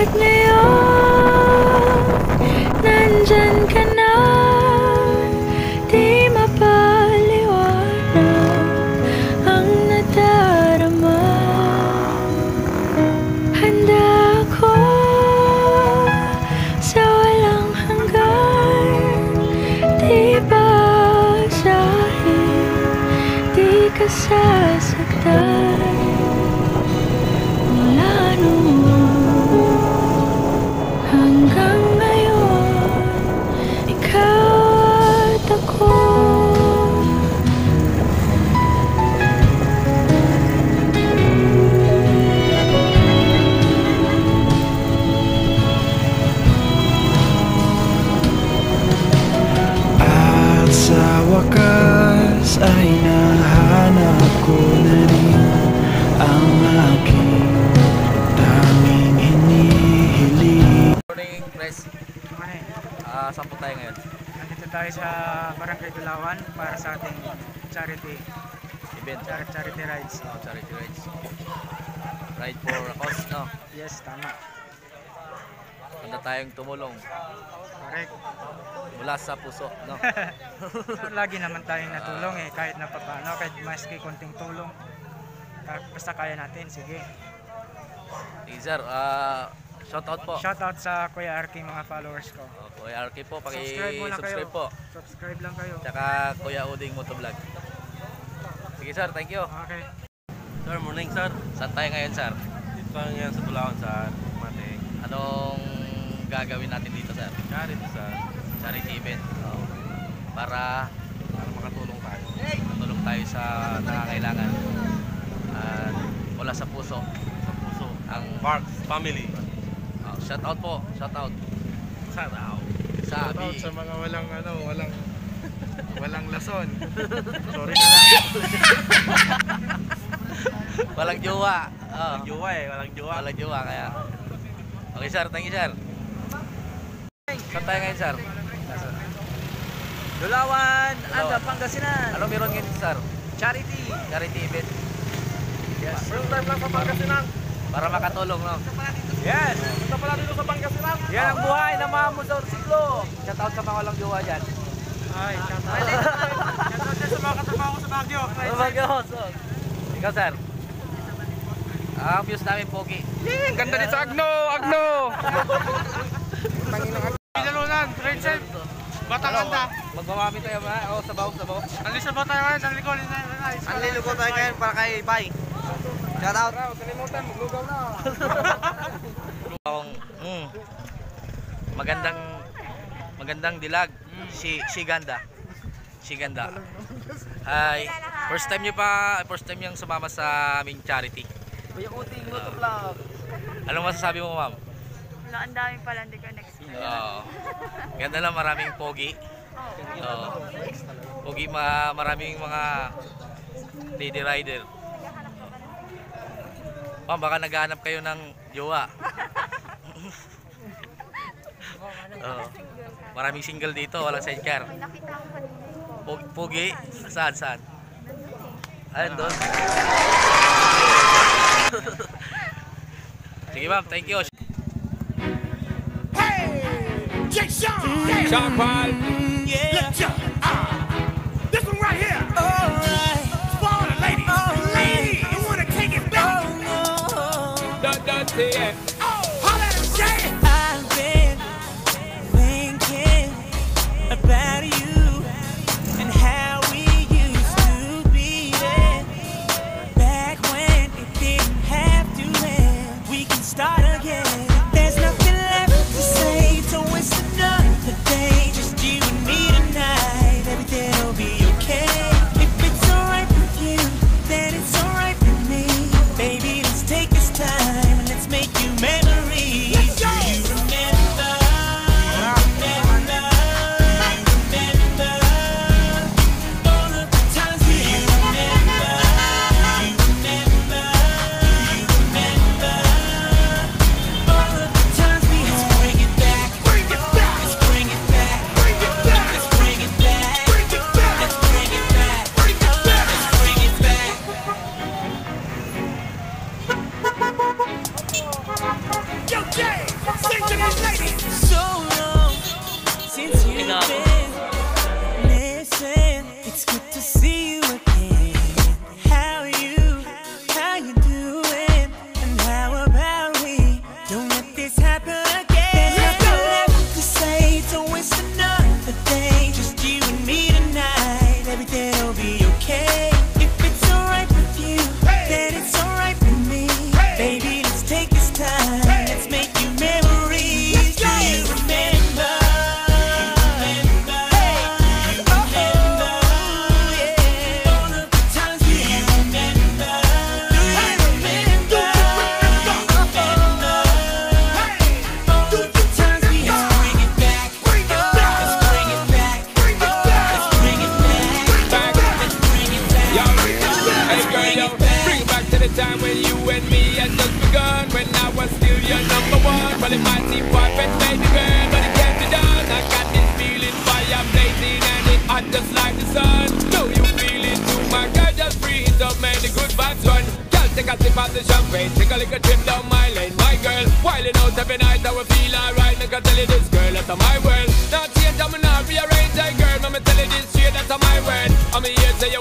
At ngayon, nandyan ka na. Di mapaliwanag ang nadarama. Handa ako sa walang hanggan. Di basahin, di ka sasaktan. Mula noon hanggang ngayon, ikaw at ako. At sa wakas ay nahanap ko na rin ang aking tanging hinihiling. Morning, guys. Saan po tayo ngayon? Nandito tayo sa Barangay Dulawan para sa ating charity Event. charity rides. Charity rides. Ride for a cause, no? Yes, tama. Handa tayong tumulong Correct. mula sa puso, no? Lagi naman tayong natulong kahit na paano, kahit maski konting tulong. Basta kaya natin, sige. Hey, sir, shout out po. Shout out sa Kuya Arky, mga followers ko. Kuya Arky po, Subscribe muna kayo. paki-subscribe po. Subscribe lang kayo. Tsaka Kuya Uding Motovlog. Sige sir, thank you. Okay. Sir, morning sir. Saan tayo ngayon, sir? Dito tayo ngayon sa Bulacan sa Mating. Anong gagawin natin dito, sir? Charity sir. Charity event. Para Makatulong tayo. matulong tayo sa nangangailangan. At wala sa puso. Sa puso. Ang Parks Family. shout out po, shout out. Shout out. Sabi. Sa mga walang lason. Sorry na lang. Walang jowa. Walang jowa walang jowa. Walang jowa kaya. Okay sir, thank you sir. Saan tayo ngayon, sir? Dulawan, Anda, Pangasinan. Ano meron ngayon, sir? Charity. Charity event. Yes. First time lang sa Pangasinan. Para makatulong, no? Yes. Punta pala dito sa Pangasinan. Yan ang buhay ng mga motorsiklo. Shout out sa mga walang jowa dyan. Ay, shout out sa mga katrabaho ko sa Baguio. Ikaw, sir? Ang views namin, pogi. Ang ganda din sa Agno. Pinalunan, grade 7. Batanganda. Magmamami tayo ba? O, sabaw. Anlisa ba tayo ngayon? Anlilugo tayo ngayon para kay Bay. Shout out. Huwag kalimutan, maglugaw na. Magandang dilag. Si Ganda. Ay, first time niyang sumama sa aming charity. Kuya Uding Motovlog. Anong masasabi mo, ma'am? Wala, ang dami pala, hindi ko na-expect. Ganda lang, maraming pogi. Pogi, maraming mga lady rider. Ma'am, baka naghahanap kayo ng jowa. Maraming single dito, walang sidecar. Pogi, saan? Ayun doon. Sige ma'am, thank you. Sean Paul. Yeah. This one right here. Alright. For all the ladies. Ladies, you want to take it back. Don't say it. Holla at him, Jay. I've been thinking about you and how we used to be there. Back when it didn't have to end. We can start again. There's nothing left to say, so it's another day. Just you and me tonight. Everything'll be okay. If it's alright with you, then it's alright with me. Baby, let's take this time and let's make you Sing to these ladies. So long since you've been missing. It's good to see you again. How you doing? And how about we don't let this happen again? There's nothing left to say. It's always another day. Just you and me tonight. Everything'll be okay. If it's alright with you, then it's alright with me. Baby, let's take this time. Let's make new memories. Do you remember? Time when you and me had just begun, when I was still your number one. Well, it might seem perfect, baby girl, but it can't be done. I got this feeling, fire blazing, and it hot just like the sun. Know you feel it too, my girl, just breathe up, man, the good vibes run. Girl, take a sip of the champagne, take a little trip down my lane, my girl. Wilding out every night, I will feel alright. I can tell you this, girl, that's my world. Not change, I'm not rearrange, girl, I'ma tell you this straight, that's my word. I'm here, say you